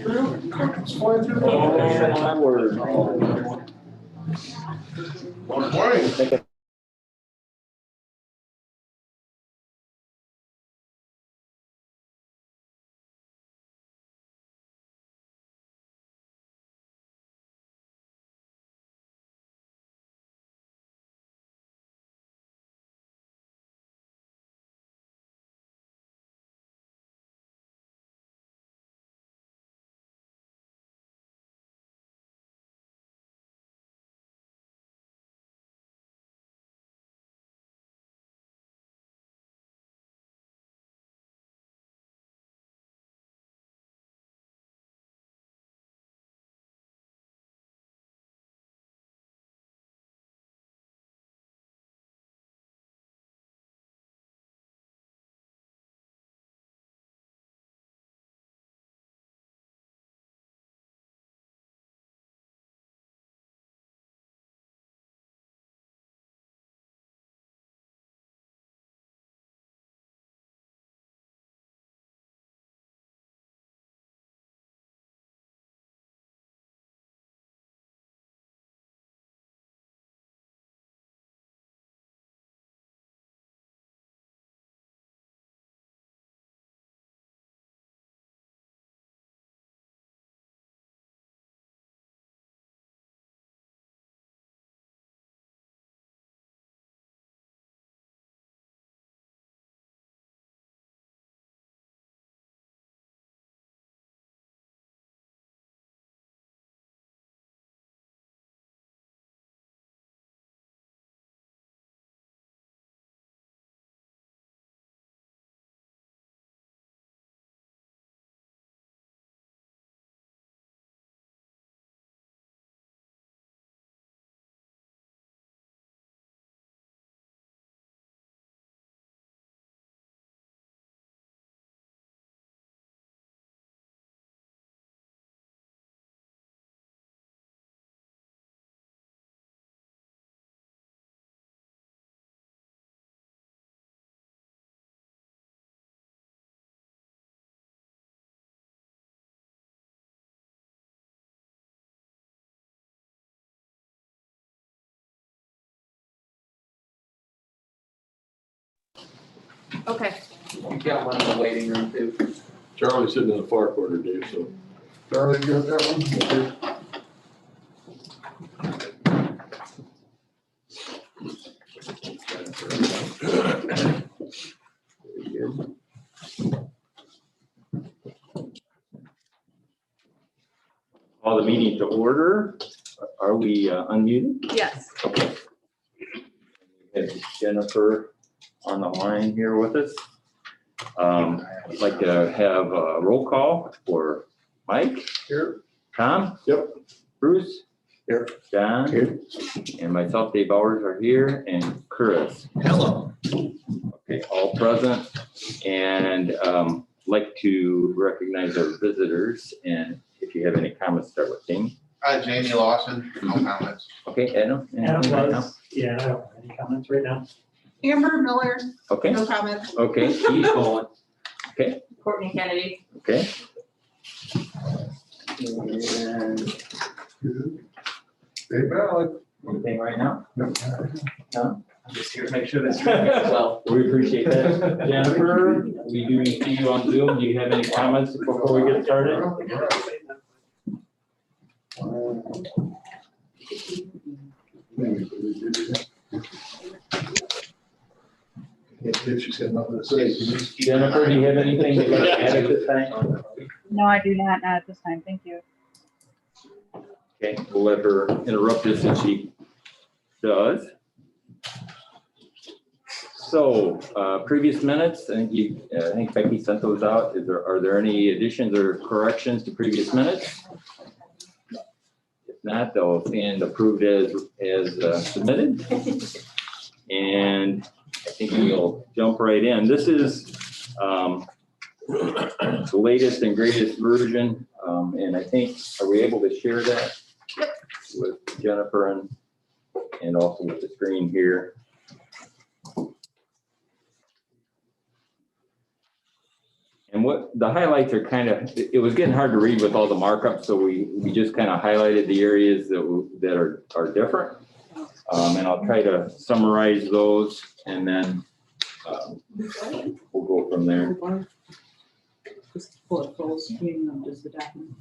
Oh, my word. Morning. Okay. You got one in the waiting room too. Charlie's sitting in the far corner, Dave, so. Charlie, you got that one? Call the meeting to order. Are we unmuted? Yes. Okay. We have Jennifer on the line here with us. I'd like to have a roll call for Mike. Here. Tom? Yep. Bruce? Here. John? Here. And myself, Dave Bowers, are here, and Chris. Hello. Okay, all present. And like to recognize our visitors, and if you have any comments, start with Jamie. Hi, Jamie Lawson, no comments. Okay, Adam? Adam anything right now? was, yeah, I don't have any comments right now. Amber Miller, Okay, no comments. okay, keep going. Okay, Courtney Kennedy. okay. And Dave Ballard. Anything right now? I'm just here to make sure that's well. We appreciate that. Jennifer, we do see you on Zoom. Do you have any comments before we get started? She's got nothing to say. Jennifer, do you have anything you'd like to add at this time? No, I do not at this time. Thank you. Okay, we'll let her interrupt us if she does. So, previous minutes, I think Becky sent those out. Are there any additions or corrections to previous minutes? If not, they'll stand approved as submitted. And I think we'll jump right in. This is the latest and greatest version. And I think, are we able to share that with Jennifer and also with the screen here? And what the highlights are kind of, it was getting hard to read with all the markups, so we just kind of highlighted the areas that are different. And I'll try to summarize those, and then we'll go from there. Just pull it full screen of just the document.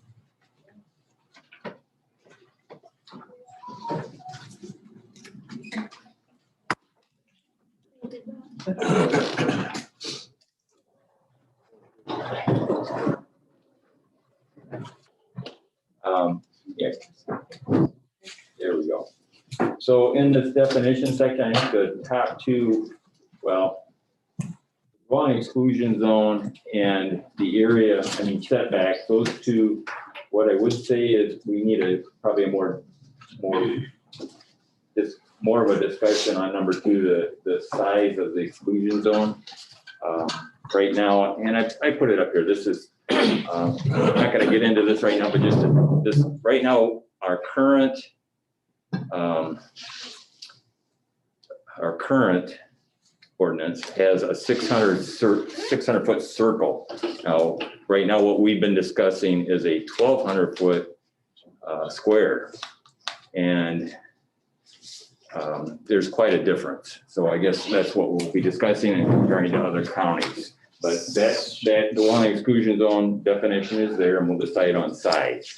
Yeah. There we go. So in this definition section, I think the top two, well, dwelling exclusion zone and the area, I mean setbacks, those two, what I would say is we need probably a more of a discussion on number two, the size of the exclusion zone. Right now, and I put it up here, this is, I'm not gonna get into this right now, but just this, right now, our current ordinance has a 600 foot circle. Now, right now, what we've been discussing is a 1,200 foot square. And there's quite a difference. So I guess that's what we'll be discussing and comparing to other counties. But that dwelling exclusion zone definition is there, and we'll decide on size.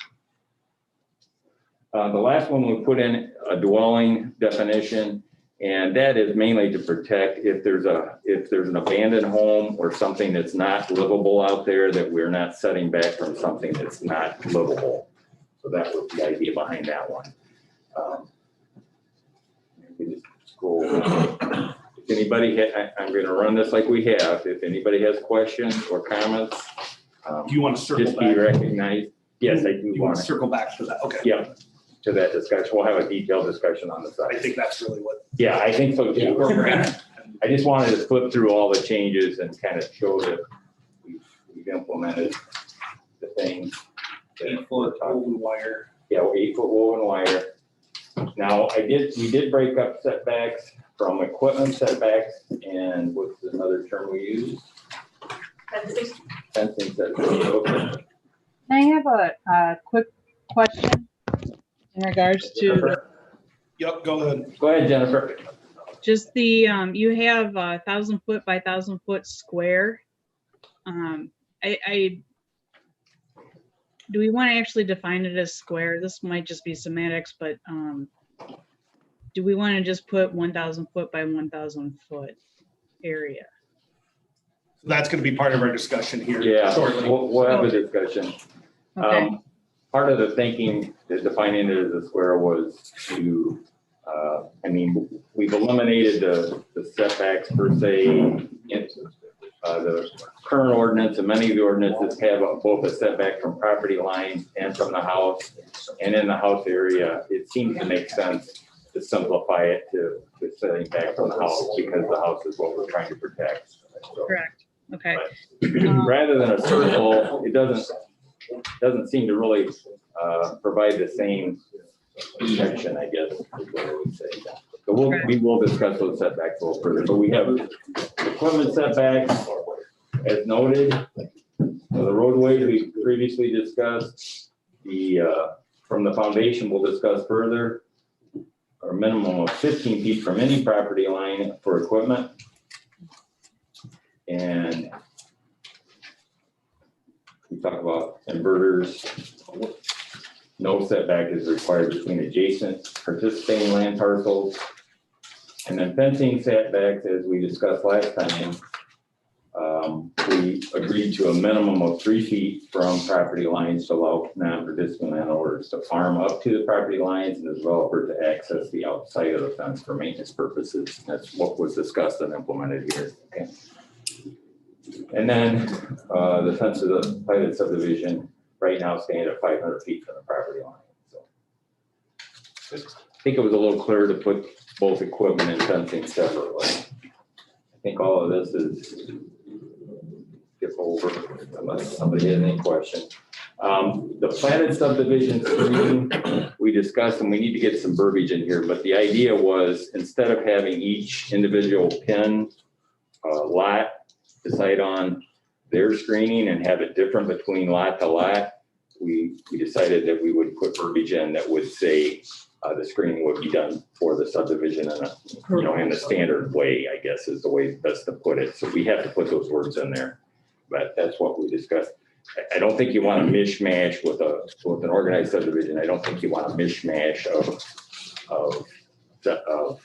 The last one, we put in a dwelling definition, and that is mainly to protect if there's an abandoned home or something that's not livable out there, that we're not setting back from something that's not livable. So that was the idea behind that one. We just scroll. If anybody, I'm going to run this like we have. If anybody has questions or comments, Do you want to circle just back? be recognized. Yes, I do You want want to to. circle back to that? Okay. Yeah, to that discussion. We'll have a detailed discussion on the I side. think that's really what. Yeah, I think so too. Where we're at. I just wanted to flip through all the changes and kind of show that we've implemented the things. that 8 we're foot talking. woven wire. Yeah, 8 foot woven wire. Now, we did break up setbacks from equipment setbacks, and what's another term we use? Fencing setbacks. Okay. Can I have a quick question in regards to Yep, go ahead. Go ahead, Jennifer. just the, you have 1,000 foot by 1,000 foot square. Do we want to actually define it as square? This might just be semantics, but do we want to just put 1,000 foot by 1,000 foot area? That's going to be part of our discussion here Yeah, shortly. we'll have a discussion. Okay, Part of the thinking that defining it as a square was to, I mean, we've eliminated the setbacks per se. The current ordinance and many of the ordinances have both a setback from property lines and from the house. And in the house area, it seems to make sense to simplify it to setting back from the house, because the house is what we're trying to protect. So, correct. Okay. rather than a circle, it doesn't seem to really provide the same protection, I guess, is what I would say. So we will discuss those setbacks a little further, but we have equipment setbacks as noted. The roadways we previously discussed, from the foundation we'll discuss further, or a minimum of 15 feet from any property line for equipment. And we talk about inverters. No setback is required between adjacent participating land parcels. And then fencing setbacks, as we discussed last time, we agreed to a minimum of 3 feet from property lines to allow non-participating landowners to farm up to the property lines and the developer to access the outside of the fence for maintenance purposes. That's what was discussed and implemented here. Okay. And then the fence of the platted subdivision right now stands at 500 feet from the property line. So I think it was a little clearer to put both equipment and fencing separately. I think all of this is skip over unless somebody has any question. The platted subdivision screening we discussed, and we need to get some verbiage in here, but the idea was instead of having each individual pin lot decide on, their screening and have it different between lot to lot, we decided that we would put verbiage in that would say the screening would be done for the subdivision in a, in the standard way, I guess is the way best to put it. So we have to put those words in there, but that's what we discussed. I don't think you want a mishmash with an organized subdivision. I don't think you want a mishmash of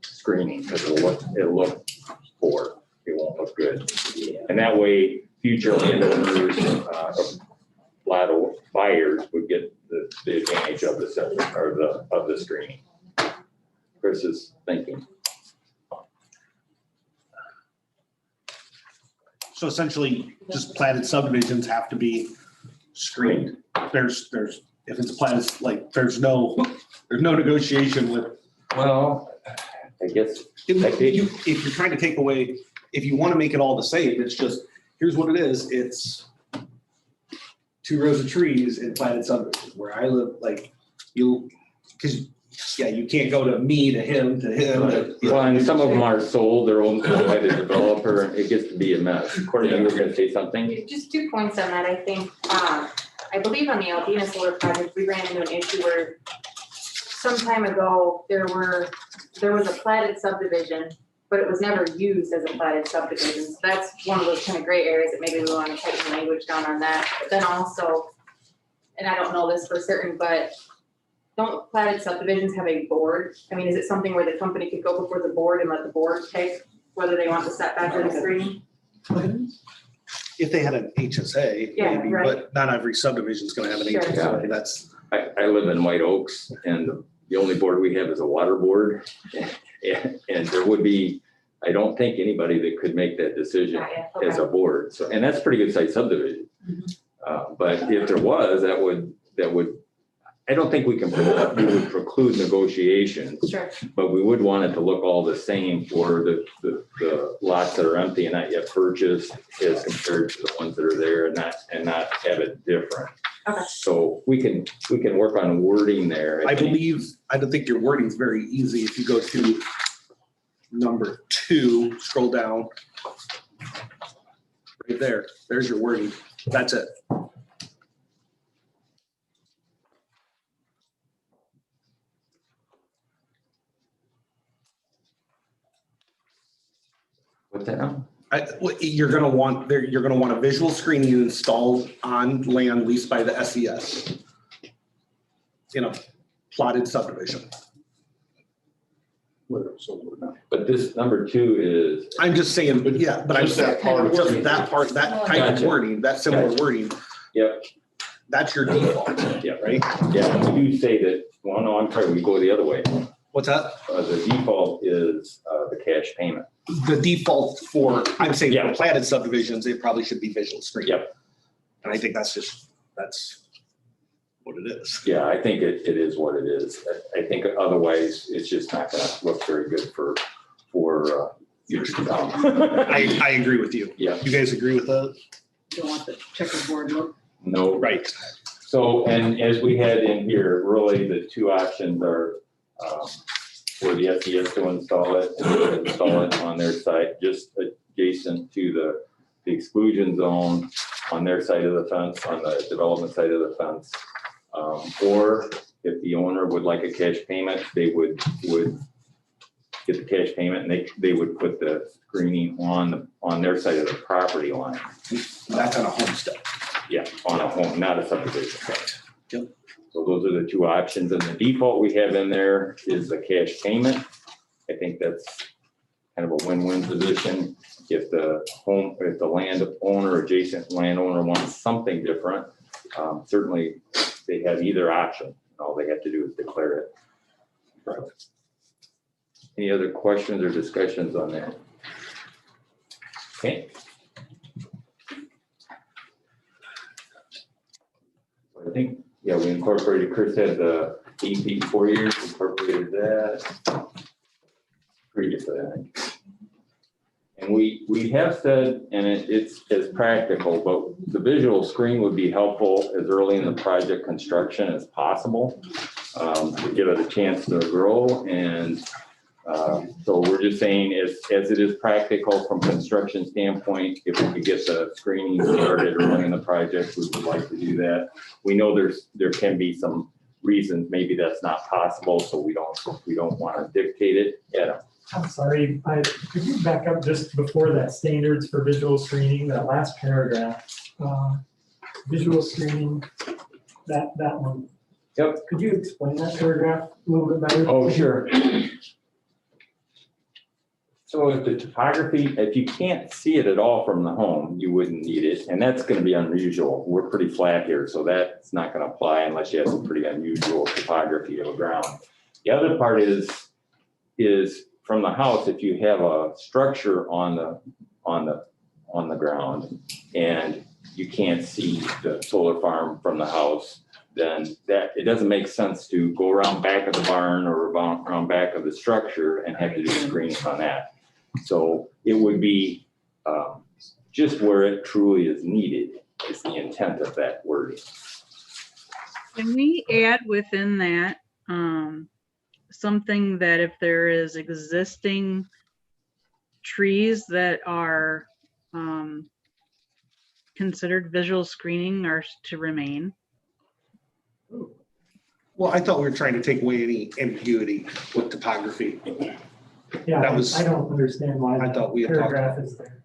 screening because it'll look poor. It won't look good. And that way, future landowners, a lot of buyers would get the advantage of the screening. Chris is thinking. So essentially, just platted subdivisions have to be screened. There's, if it's platted, like, there's no negotiation with. Well, I guess. If you're trying to take away, if you want to make it all the same, it's just, here's what it is, it's 2 rows of trees in platted subdivisions. Where I live, like, because, yeah, you can't go to me, to him, to him. Well, and some of them are sold, they're owned by the developer, and it gets to be a mess. Courtney, you were gonna say something? Just 2 points on that, I think. I believe on the Aldina solar project, we ran into an issue where some time ago, there was a platted subdivision, but it was never used as a platted subdivision. So that's one of those kind of gray areas that maybe we want to tighten the language down on that. But then also, and I don't know this for certain, but don't platted subdivisions have a board? I mean, is it something where the company could go before the board and let the board pick whether they want the setback or the screening? If they had an HSA, Yeah, maybe, right. but not every subdivision is gonna have an Sure. HSA. That's, I live in White Oaks, and the only board we have is a water board. And there would be, I don't think anybody that could make that decision Yeah, as a board. So, and that's pretty good size subdivision. But if there was, that would, I don't think we would preclude negotiations, Sure. but we would want it to look all the same for the lots that are empty and not yet purchased as compared to the ones that are there and not have it different. Okay. So we can work on wording there. I think. believe, I don't think your wording is very easy. If you go to number 2, scroll down. Right there, there's your wording. That's it. What's that now? You're gonna want a visual screening installed on land leased by the SES. In a plotted subdivision. But this number 2 is, I'm just saying, but yeah, but I'm Just that part of just it. that part, that type of Gotcha. wording, that similar wording, yep, that's your default, yeah, right? yeah, we do say that, well, no, I'm sorry, we go the other way. What's that? The default is the cash payment. The default for, I'm saying Yeah. for platted subdivisions, it probably should be visual screening. Yep. And I think that's what it is. Yeah, I think it is what it is. I think otherwise, it's just not gonna look very good for years to come. I agree with you. Yeah, You guys agree with that? Don't want the checkerboard look. no. Right. So, and as we had in here, really the 2 options are for the SES to install it and install it on their site, just adjacent to the exclusion zone on their side of the fence, on the development side of the fence. Or if the owner would like a cash payment, they would get the cash payment and they would put the screening on their side of the property line. That's on a homestead. Yeah, on a home, not a subdivision. Right. Yep. So those are the 2 options, and the default we have in there is the cash payment. I think that's kind of a win-win position. If the landowner, adjacent landowner wants something different, certainly they have either option. All they have to do is declare it. Any other questions or discussions on that? Okay. I think, yeah, we incorporated, Chris had the 8 feet, 4 years, incorporated that. Previous to that. And we have said, and it's as practical, but the visual screen would be helpful as early in the project construction as possible, to give it a chance to grow. And So we're just saying, as it is practical from construction standpoint, if we could get the screening started early in the project, we would like to do that. We know there can be some reasons maybe that's not possible, so we don't want to dictate it. Yeah. I'm sorry, could you back up just before that, standards for visual screening, that last paragraph? Visual screening, that one. Yep. Could you explain that paragraph a little bit better? Oh, sure. So if the topography, if you can't see it at all from the home, you wouldn't need it, and that's gonna be unusual. We're pretty flat here, so that's not gonna apply unless you have some pretty unusual topography of the ground. The other part is from the house, if you have a structure on the ground and you can't see the solar farm from the house, then it doesn't make sense to go around back of the barn or around back of the structure and have to do screening on that. So it would be just where it truly is needed is the intent of that wording. Can we add within that something that if there is existing trees that are considered visual screening are to remain? Well, I thought we were trying to take away any ambiguity with topography. Yeah, That was- I don't understand why I that thought we had talked paragraph is there.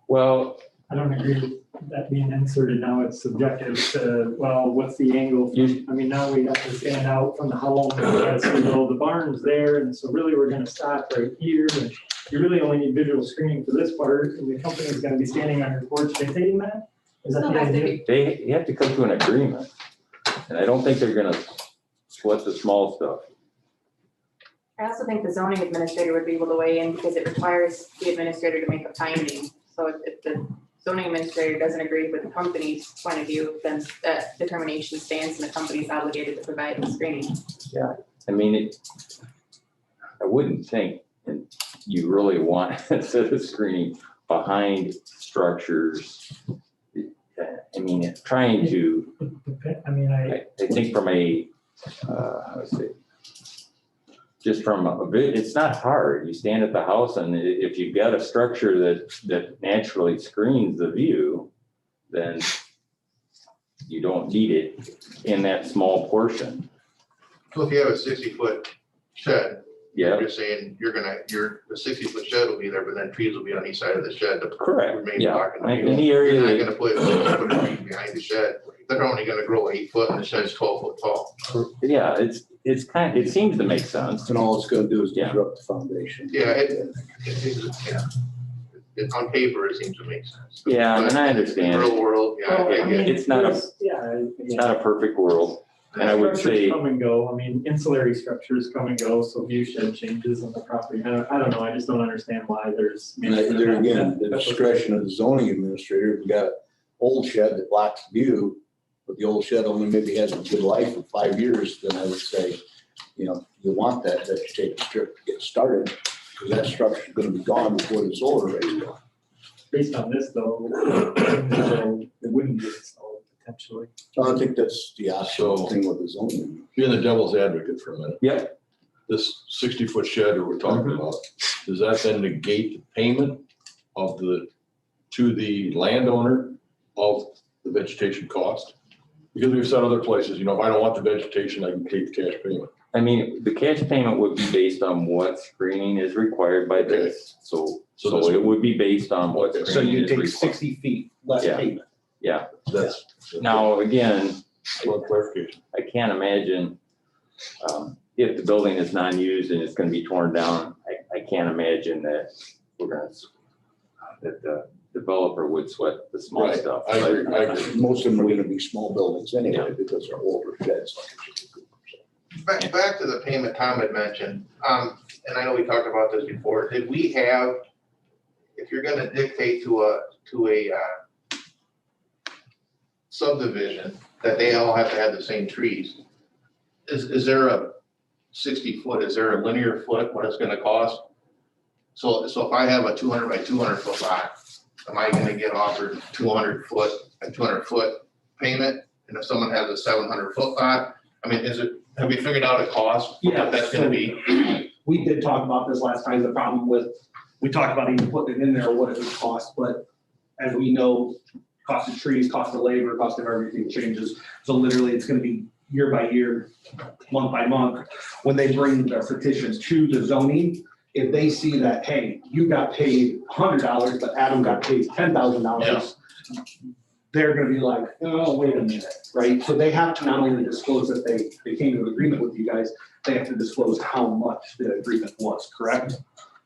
Well, I don't agree with that being inserted. Now it's subjective to, well, what's the angle? I mean, now we have to stand out from the home. Well, the barn's there, and so really we're gonna stop right here. And you really only need visual screening for this part, and the company's gonna be standing on your porch dictating that? Is that Still the has to idea? be, you have to come to an agreement, and I don't think they're gonna split the small stuff. I also think the zoning administrator would be able to weigh in because it requires the administrator to make a finding. So if the zoning administrator doesn't agree with the company's point of view, then that determination stands and the company's obligated to provide the screening. I mean, I wouldn't think you really want a set of screening behind structures. I mean, it's trying to, I mean, I think from a, how to say, just from a bit, it's not hard. You stand at the house and if you've got a structure that naturally screens the view, then you don't need it in that small portion. So if you have a 60-foot shed, Yeah, you're saying the 60-foot shed will be there, but then trees will be on each side of the shed. to correct. remain Yeah, blocking the view. any area You're not that, gonna put 60-foot trees behind the shed. They're only gonna grow 8 foot and the shed's 12 foot tall. yeah, it seems to make sense. And all it's gonna do is Yeah. disrupt the foundation. Yeah, on paper, it seems to make sense. Yeah, and I But in understand. the real world, yeah, Well, I I get mean, it. It's not a- there's- yeah, It's not a perfect world. And I would Structures say, come and go. I mean, ancillary structures come and go, so view shed changes on the property. I don't know, I just don't understand why there's. And there again, the discretion of the zoning administrator, if you got an old shed that blocks view, but the old shed only maybe has a good life of 5 years, then I would say, you want that vegetative strip to get started, because that structure's gonna be gone before the solar array is gone. Based on this though, it wouldn't be installed potentially. So I think that's the actual So- thing with the zoning. Being the devil's advocate for a minute. Yep. This 60-foot shed that we're talking about, does that then negate the payment to the landowner of the vegetation cost? Because we've said other places, if I don't want the vegetation, I can take the cash payment. I mean, the cash payment would be based on what screening is required by this. So it would be based on what Okay. So screening you is take required. 60 feet less Yeah. pavement. Yeah. That's Now, again, one clarification. I can't imagine, if the building is non-used and it's gonna be torn down, I can't imagine that that the developer would sweat the small Right, stuff. I agree. Most of them are gonna be small buildings anyway, because they're older sheds. Back to the payment Tom had mentioned, and I know we talked about this before, did we have, if you're gonna dictate to a subdivision that they all have to have the same trees, is there a 60-foot, is there a linear foot, what it's gonna cost? So if I have a 200 by 200 foot lot, am I gonna get offered 200 foot payment? And if someone has a 700 foot lot, I mean, have we figured out a cost, what that's gonna be? we did talk about this last time, the problem with, we talked about even putting it in there, what it would cost, but as we know, cost of trees, cost of labor, cost of everything changes. So literally, it's gonna be year by year, month by month. When they bring their petitions to the zoning, if they see that, hey, you got paid $100, but Adam got paid $10,000, they're gonna be like, oh, wait a minute, right? So they have to not only disclose that they came to an agreement with you guys, they have to disclose how much the agreement was, correct?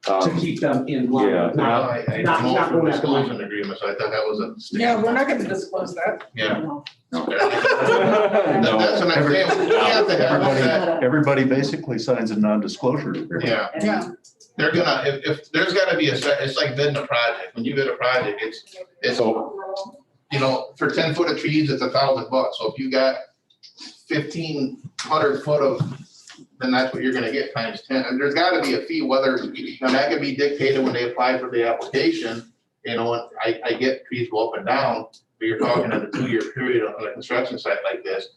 To keep them in line. Yeah. Not- I not know from going after disclosing agreement, so I thought that was a. Yeah, we're not gonna disclose that. Yeah. No. No. That's what I'm saying, we have to have that, Everybody basically signs a non-disclosure agreement. yeah. Yeah. They're gonna, if there's gotta be a set, it's like bidding a project, when you bid a project, it's, you know, for 10 foot of trees, it's $1,000. So if you got 1,500 foot of, then that's what you're gonna get times 10. And there's gotta be a fee, whether, and that could be dictated when they apply for the application. You know, and I get trees go up and down, but you're talking in a 2-year period on a construction site like this.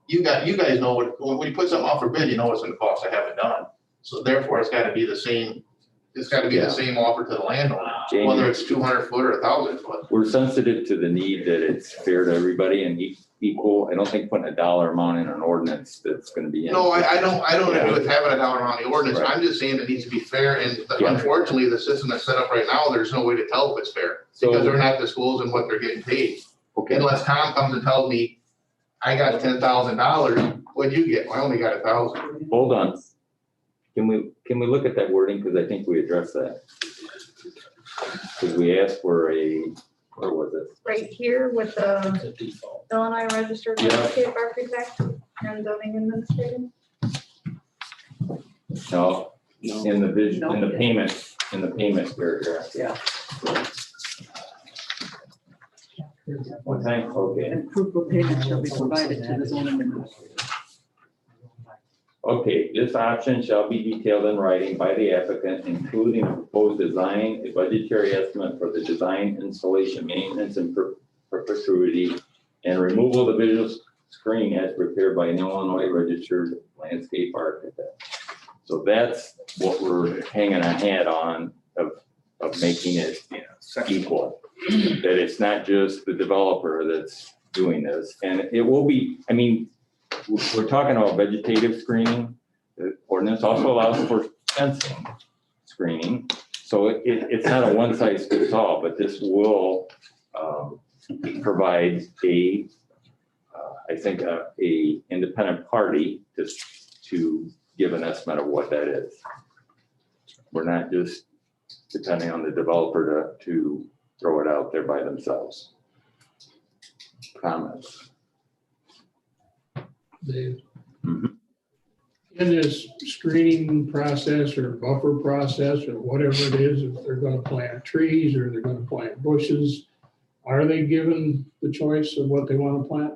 You guys know when you put something off for bid, you know what's gonna cost to have it done. So therefore, it's gotta be the same, it's gotta be the same offer to the landowner, Jamie, whether it's 200 foot or 1,000 foot. we're sensitive to the need that it's fair to everybody and equal. I don't think putting a dollar amount in an ordinance that's gonna be. No, I don't agree with having a dollar on the ordinance. Right. I'm just saying it needs to be fair. And Yeah. unfortunately, the system that's set up right now, there's no way to tell if it's fair. Because they're not disclosing what they're getting paid. Okay, Unless Tom comes and tells me, I got $10,000, what'd you get? Well, I only got 1,000. hold on. Can we look at that wording? Because I think we addressed that. Because we asked for where was it? Right here with the Illinois Registered Yeah. Landscape Architect and Zoning Administrator. No, in the vision, in the payment paragraph. Yeah. Okay, okay. And proof of payment shall be provided to the zoning administrator. Okay, this option shall be detailed in writing by the applicant, including a proposed design, a budgetary estimate for the design, installation, maintenance, and perpetuity, and removal of the visual screen as prepared by an Illinois registered landscape architect. So that's what we're hanging our hat on of making it equal. That it's not just the developer that's doing this, and it will be, I mean, we're talking about vegetative screening. The ordinance also allows for fencing screening. So it's not a one size fits all, but this will provide I think a independent party to give an estimate of what that is. We're not just depending on the developer to throw it out there by themselves. Comments? Dave. Mhm. In this screening process or buffer process or whatever it is, if they're gonna plant trees or they're gonna plant bushes, are they given the choice of what they wanna plant?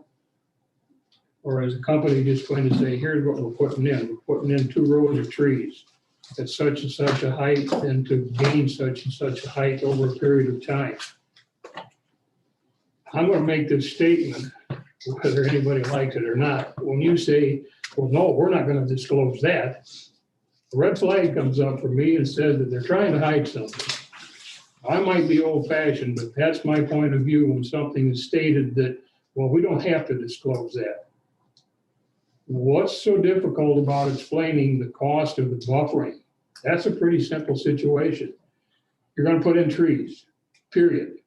Or is the company just going to say, here's what we're putting in, we're putting in 2 rows of trees at such and such a height and to gain such and such a height over a period of time? I'm gonna make this statement, whether anybody likes it or not. When you say, well, no, we're not gonna disclose that, a red flag comes up for me and says that they're trying to hide something. I might be old fashioned, but that's my point of view when something is stated that, well, we don't have to disclose that. What's so difficult about explaining the cost of the buffering? That's a pretty simple situation. You're gonna put in trees, period.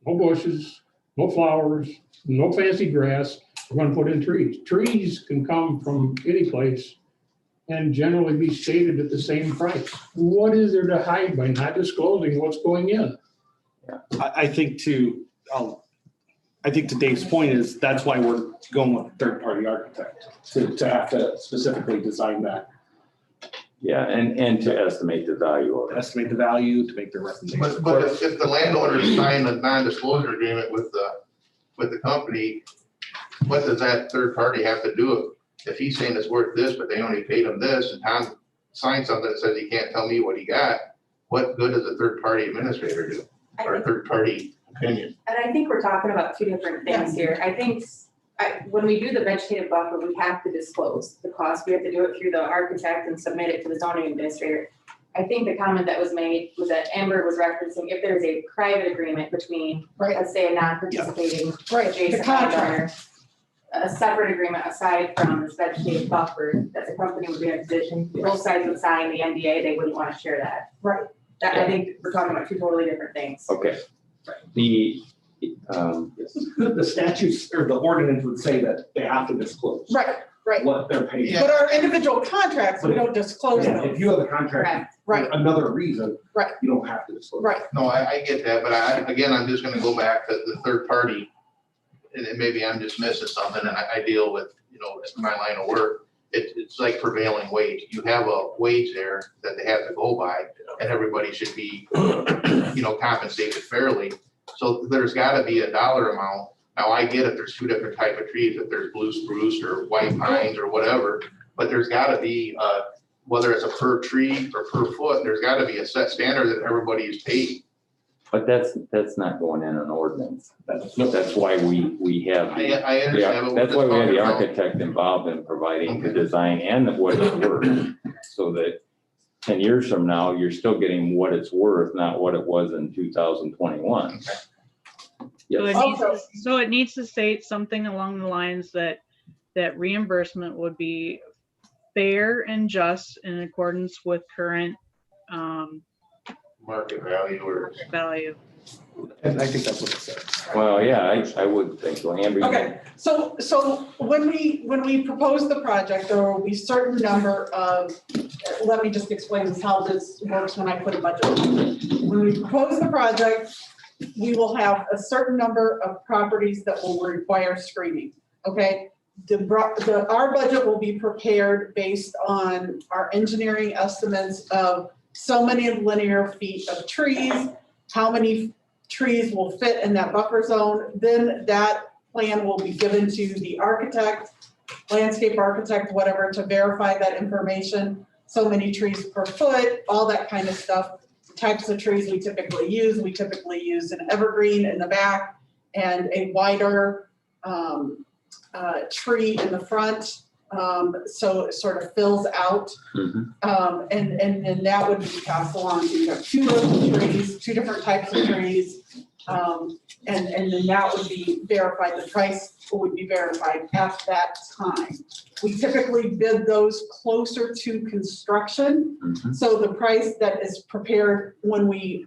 No bushes, no flowers, no fancy grass. We're gonna put in trees. Trees can come from any place and generally be stated at the same price. What is there to hide by not disclosing what's going in? I think to Dave's point is, that's why we're going with a third-party architect, to have to specifically design that, Yeah, and to estimate the value of it. estimate the value, to make the recommendation. But if the landowner signed a non-disclosure agreement with the company, what does that third party have to do? If he's saying it's worth this, but they only paid him this, and Tom signed something that says he can't tell me what he got, what good does a third party administrator do? Or a third party opinion? And I think we're talking about 2 different things here. I think when we do the vegetative buffer, we have to disclose the cost. We have to do it through the architect and submit it to the zoning administrator. I think the comment that was made was that Amber was referencing if there's a private agreement between, let's say, a non-participating adjacent landowner, a separate agreement aside from this vegetative buffer, that the company would be in a position, both sides would sign the NDA, they wouldn't want to share that. Right. That, I think we're talking about two totally different things. Okay. The statutes or the ordinance would say that they have to disclose. Right, right. What they're paying. But our individual contracts, we don't disclose Yeah, those. if you have a contract for another reason, Right. you don't have to disclose. Right. No, I get that, but again, I'm just gonna go back to the third party. And maybe I'm just missing something, and I deal with, my line of work. It's like prevailing wage. You have a wage there that they have to go by, and everybody should be, compensated fairly. So there's gotta be a dollar amount. Now, I get it, there's two different type of trees, if there's blue spruce or white pines or whatever, but there's gotta be, whether it's a per tree or per foot, there's gotta be a set standard that everybody is paid. But that's not going in an ordinance. That's why we have. I understand, but we're That's why we have just the talking about- architect involved in providing the design and what it's worth. So that 10 years from now, you're still getting what it's worth, not what it was in 2021. Yes. So it needs to state something along the lines that reimbursement would be fair and just in accordance with current Market value or. value. And I think that's what it says. Well, yeah, I would think so. Amber, you- Okay, so when we propose the project, there will be certain number of, let me just explain how this works when I put a budget. When we propose the project, we will have a certain number of properties that will require screening, okay? Our budget will be prepared based on our engineering estimates of so many linear feet of trees, how many trees will fit in that buffer zone. Then that plan will be given to the architect, landscape architect, whatever, to verify that information. So many trees per foot, all that kind of stuff. Types of trees we typically use an evergreen in the back and a wider tree in the front. So it sort of fills out. And then that would be passed along. So you have two different trees, two different types of trees. And then that would be verified. The price would be verified at that time. We typically bid those closer to construction. So the price that is prepared when we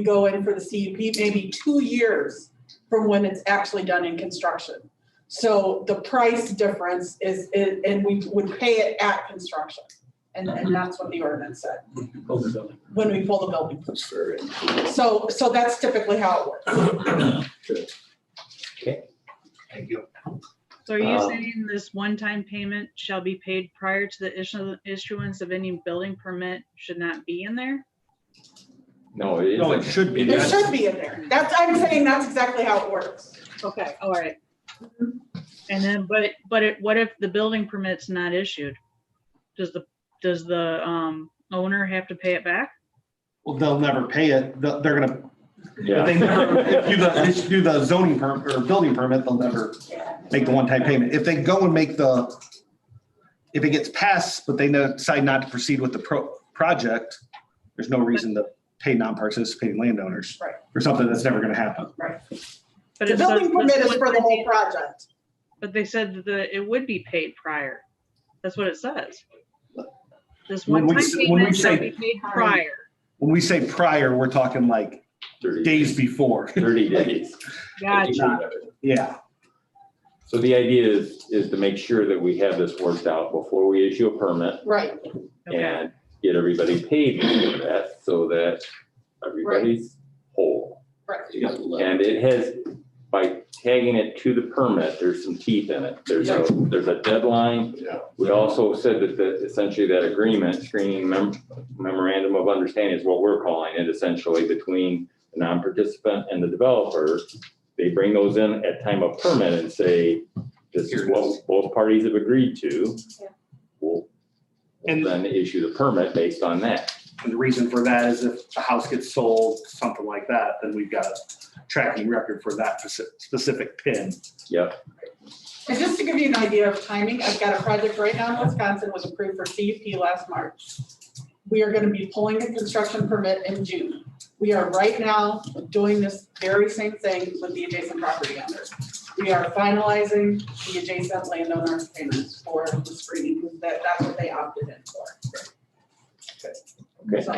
go in for the CUP, maybe 2 years from when it's actually done in construction. So the price difference is, and we would pay it at construction. And that's what the ordinance said. When we pull the building. That's fair. So that's typically how it works. Okay. Thank you. So are you saying this one-time payment shall be paid prior to the issuance of any building permit should not be in there? No, it No, it isn't. should be. It should be in there. I'm saying that's exactly how it works. Okay, all right. And then, what if the building permit's not issued? Does the owner have to pay it back? Well, they'll never pay it. They're gonna, Yeah. if they never do the zoning permit or building permit, they'll never make the one-time payment. If they go and make if it gets passed, but they decide not to proceed with the project, there's no reason to pay non-participating landowners. Right. For something that's never gonna happen. Right. But The it says building permit this is for the whole project. But they said that it would be paid prior. That's what it says. This When we one-time s- when we payment shall say be paid prior. When we say prior, we're talking like 30 days before. 30 days. Gotcha. Yeah. So the idea is to make sure that we have this worked out before we issue a permit Right. Okay. and get everybody paid for that so that everybody's whole. Right. And it has, by tagging it to the permit, there's some teeth in it. There's a deadline. Yeah. We also said that essentially that agreement, screening memorandum of understanding is what we're calling it, essentially between the non-participant and the developer. They bring those in at time of permit and say, this is what both parties have agreed to. We'll then issue the permit based on that. And the reason for that is if the house gets sold, something like that, then we've got a tracking record for that specific pin. Yep. And just to give you an idea of timing, I've got a project right now in Wisconsin, was approved for CUP last March. We are gonna be pulling a construction permit in June. We are right now doing this very same thing with the adjacent property owners. We are finalizing the adjacent landowner payments for the screening, because that's what they opted in for. Okay. So,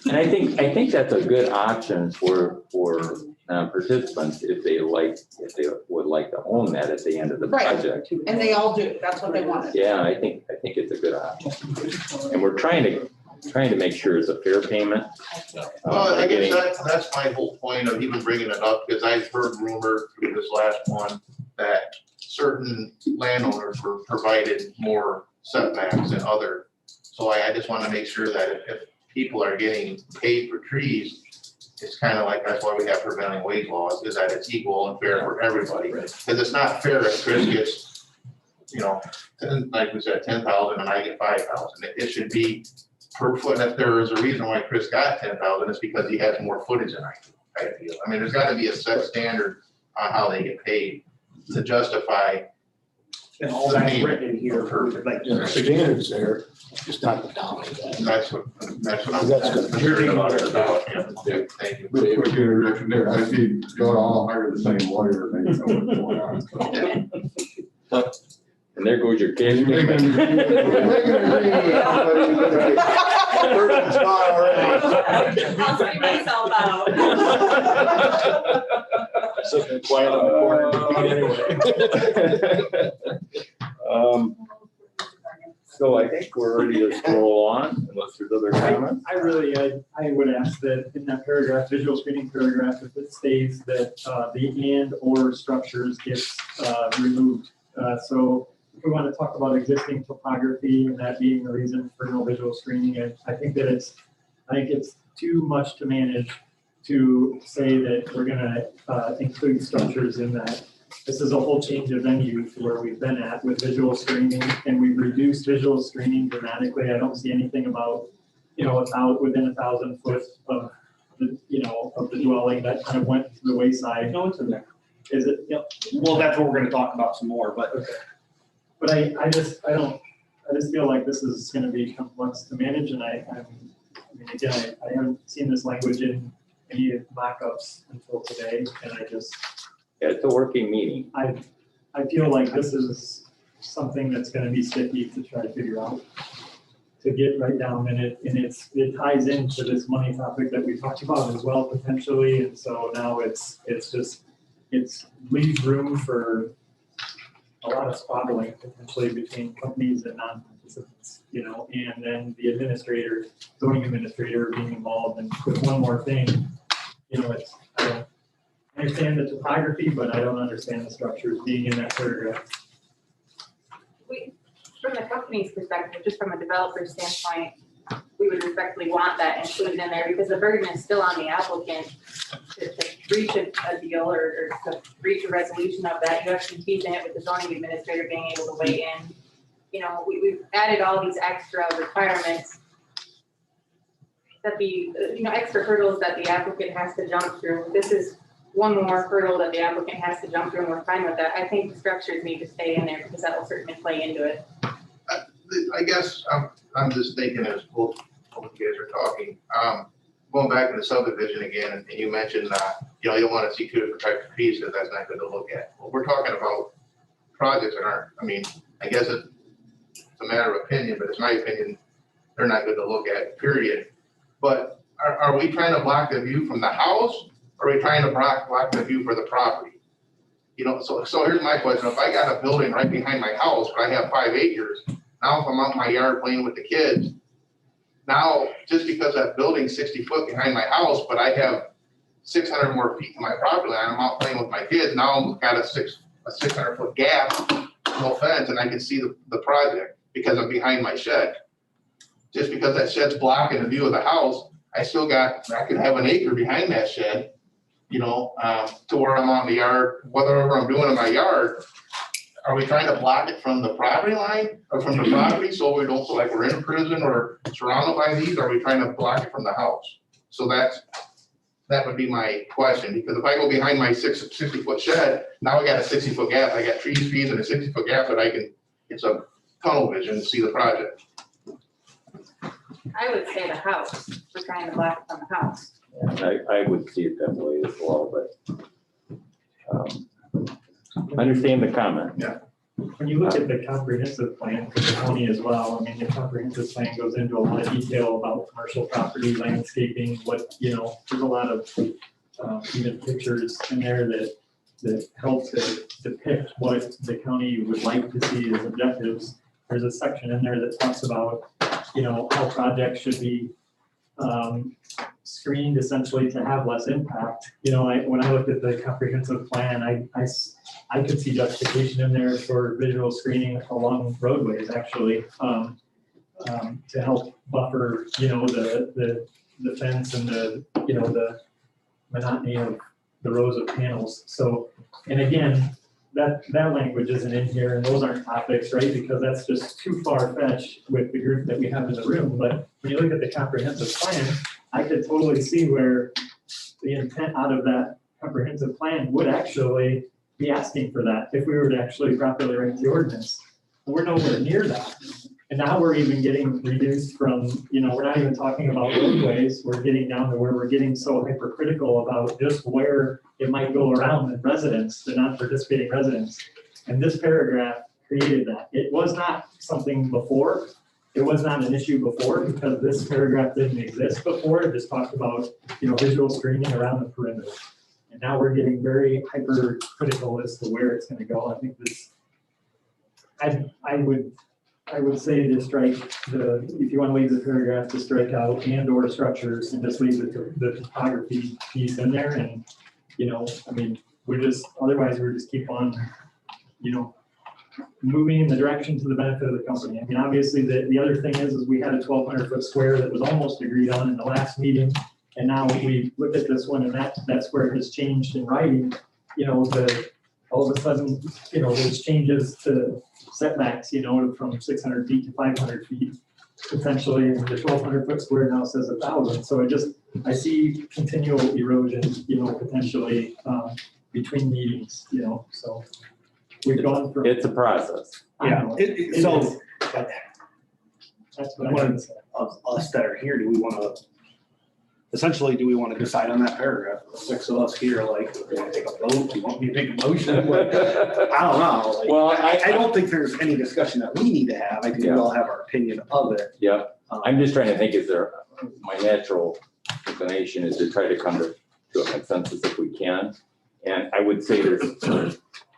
And I think that's a good option for participants if they would like to own that at the end of the Right. project. and they all do, that's what they wanted. Yeah, I think it's a good option. And we're trying to make sure it's a fair payment. Well, I by guess getting- that's my whole point of even bringing it up, because I've heard rumor through this last one that certain landowners were provided more setbacks than other. So I just want to make sure that if people are getting paid for trees, it's kind of like, that's why we have prevailing wage laws, is that it's equal and fair for everybody. Because it's not fair if Chris gets, like we said, 10,000 and I get 5,000. It should be per foot. And if there is a reason why Chris got 10,000, it's because he has more footage than I do, I feel. I mean, there's got to be a set standard on how they get paid to justify. And all that's written in here, like. The standards there, just not the down. That's what I'm That's good. concerned about. Yeah, thank you. But if you're direction there, I see y'all all hire the same lawyer, and they know what's going on. And there goes your case. You're making- Person's gone already. I'll see myself out. Sitting quiet on the corner. So I think we're ready to scroll on unless there's other comments. I would ask that in that paragraph, visual screening paragraph, if it states that the and or structures gets removed. So if we want to talk about existing topography and that being the reason for no visual screening, and I think it's too much to manage to say that we're gonna include structures in that. This is a whole change of venue to where we've been at with visual screening, and we've reduced visual screening dramatically. I don't see anything about, within 1,000 foot of the dwelling that kind of went to the wayside. No, it's in there. Is it? Yep. Well, that's what we're gonna talk about some more, but. Okay. But I just feel like this is gonna be complex to manage, and I haven't seen this language in any mock-ups until today, and Yeah, it's a working meeting. I feel like this is something that's gonna be sticky to try to figure out, to get right down in it, and it ties into this money topic that we talked about as well potentially, and so now it leaves room for a lot of squabbling potentially between companies and non-participants, and then the zoning administrator being involved, and with one more thing, I understand the topography, but I don't understand the structures being in that paragraph. From the company's perspective, just from a developer standpoint, we would respectfully want that included in there because the burden is still on the applicant to reach a deal or to reach a resolution of that. You have to keep it with the zoning administrator being able to weigh in. We've added all these extra requirements that extra hurdles that the applicant has to jump through. This is one more hurdle that the applicant has to jump through, and we're fine with that. I think the structures need to stay in there because that will certainly play into it. I guess I'm just thinking as both you guys are talking, going back to the subdivision again, and you mentioned, you don't want to see two different types of trees because that's not good to look at. Well, we're talking about projects that aren't, I guess it's a matter of opinion, but it's my opinion, they're not good to look at, period. But are we trying to block the view from the house? Or are we trying to block the view for the property? So here's my question. If I got a building right behind my house, but I have 5 acres, now if I'm out in my yard playing with the kids, now just because that building's 60 foot behind my house, but I have 600 more feet to my property line, I'm out playing with my kids, now I've got a 600 foot gap, no fence, and I can see the project because I'm behind my shed. Just because that shed's blocking the view of the house, I could have an acre behind that shed, to where I'm on the yard, whatever I'm doing in my yard. Are we trying to block it from the property line or from the property so we don't feel like we're in prison or surrounded by these? Or are we trying to block it from the house? So that's That would be my question, because if I go behind my 60-foot shed, now I got a 60-foot gap, I got trees and a 60-foot gap that I can, it's a tunnel vision to see the project. I would say the house, we're trying to block from the house. I would see it that way as well, but I understand the comment. When you look at the comprehensive plan for the county as well, I mean, the comprehensive plan goes into a lot of detail about commercial property, landscaping, what, there's a lot of even pictures in there that help to depict what the county would like to see as objectives. There's a section in there that talks about, how projects should be screened essentially to have less impact. When I looked at the comprehensive plan, I could see justification in there for visual screening along roadways, actually, to help buffer, the fence and the monotony of the rows of panels. So, and again, that language isn't in here, and those aren't topics, right? Because that's just too far-fetched with the group that we have in the room. But when you look at the comprehensive plan, I could totally see where the intent out of that comprehensive plan would actually be asking for that if we were to actually properly write the ordinance. We're nowhere near that. And now we're even getting reduced from, we're not even talking about roadways. We're getting down to where we're getting so hypercritical about just where it might go around the residents, the non-participating residents. And this paragraph created that. It was not something before. It was not an issue before because this paragraph didn't exist before. It just talked about, visual screening around the perimeter. And now we're getting very hypercritical as to where it's gonna go. I think this, I would say to strike if you want to leave the paragraph, to strike out and/or structures and just leave the topography piece in there. And, otherwise we're just keep on, moving in the direction to the benefit of the company. I mean, obviously the other thing is we had a 1,200-foot square that was almost agreed on in the last meeting. And now we look at this one and that's where it has changed in writing, all of a sudden, there's changes to setbacks, from 600 feet to 500 feet potentially, and the 1,200-foot square now says 1,000. So I see continual erosion, potentially between meetings, so we've gone from. It's a process. Yeah, so That's what I would say. of us that are here, do we want to decide on that paragraph? The 6 of us here, like, we're gonna take a vote, do you want me to make a motion? I don't know. Like, Well, I don't think there's any discussion that we need to have. I think we all have our opinion of it. Yeah, I'm just trying to think, my natural inclination is to try to come to a consensus if we can. And I would say there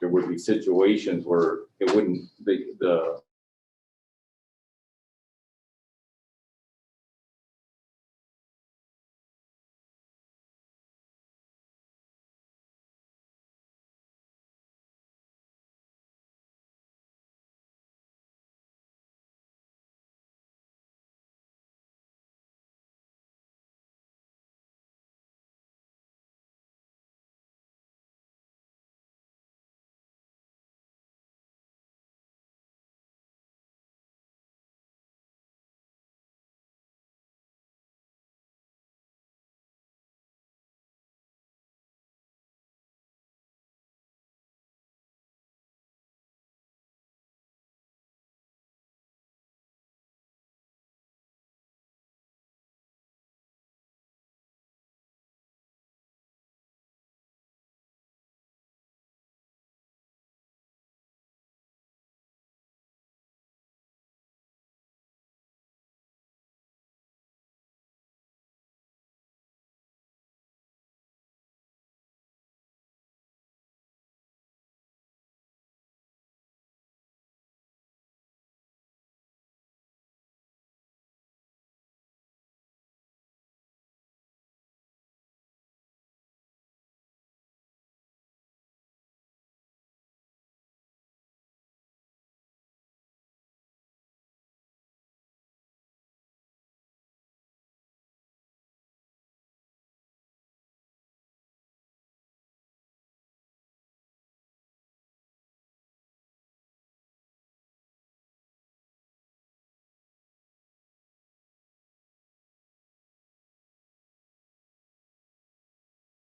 would be situations where it wouldn't, the